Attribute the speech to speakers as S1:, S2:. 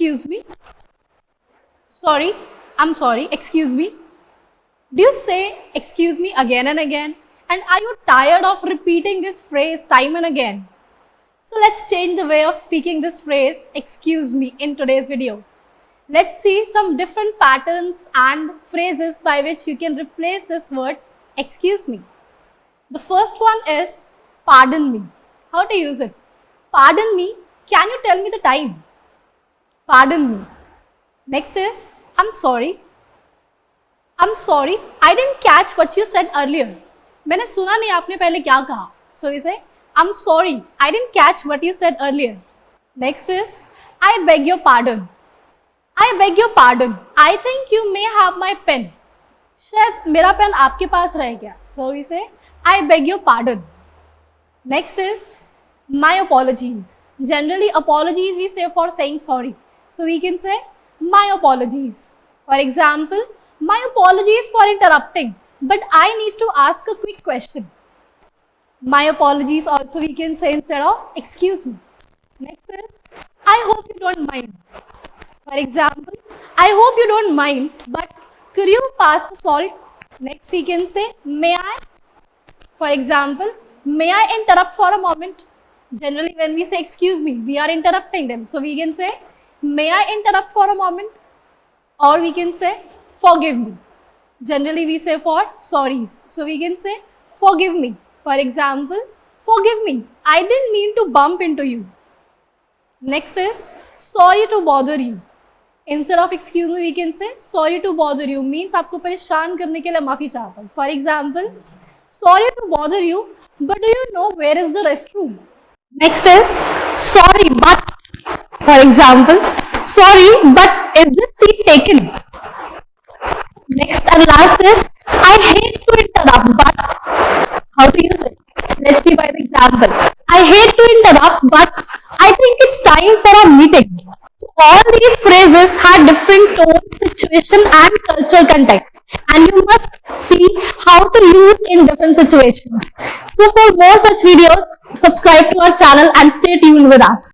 S1: excuse me, sorry, I'm sorry, excuse me? Do you say excuse me again and again? And are you tired of repeating this phrase time and again? So let's change the way of speaking this phrase, excuse me, in today's video. Let's see some different patterns and phrases by which you can replace this word, excuse me. The first one is, pardon me. How to use it? Pardon me, can you tell me the time? Pardon me. Next is, I'm sorry. I'm sorry, I didn't catch what you said earlier. मैंने सुना नहीं आपने पहले क्या कहा. So we say, I'm sorry, I didn't catch what you said earlier. Next is, I beg your pardon. I beg your pardon. I think you may have my pen. शायद मेरा pen आपके पास रह गया. So we say, I beg your pardon. Next is, my apologies. Generally, apologies we say for saying sorry. So we can say, my apologies. For example, my apologies for interrupting, but I need to ask a quick question. My apologies also we can say instead of excuse me. Next is, I hope you don't mind. For example, I hope you don't mind, but could you pass the salt? Next we can say, may I? For example, may I interrupt for a moment? Generally when we say excuse me, we are interrupting them. So we can say, may I interrupt for a moment? Or we can say, forgive me. Generally we say for sorries. So we can say, forgive me. For example, forgive me, I didn't mean to bump into you. Next is, sorry to bother you. Instead of excuse me, we can say, sorry to bother you. Means आपको परेशान करने के लिए माफी चाहता हूँ. For example, sorry to bother you, but do you know where is the restroom? Next is, sorry but, for example, sorry but is this seat taken? Next and last is, I hate to interrupt but, how to use it? Let's see by the example. I hate to interrupt but I think it's time for a meeting. So all these phrases have different tone, situation and cultural context, and you must see how to use in different situations. So for more such videos, subscribe to our channel and stay tuned with us.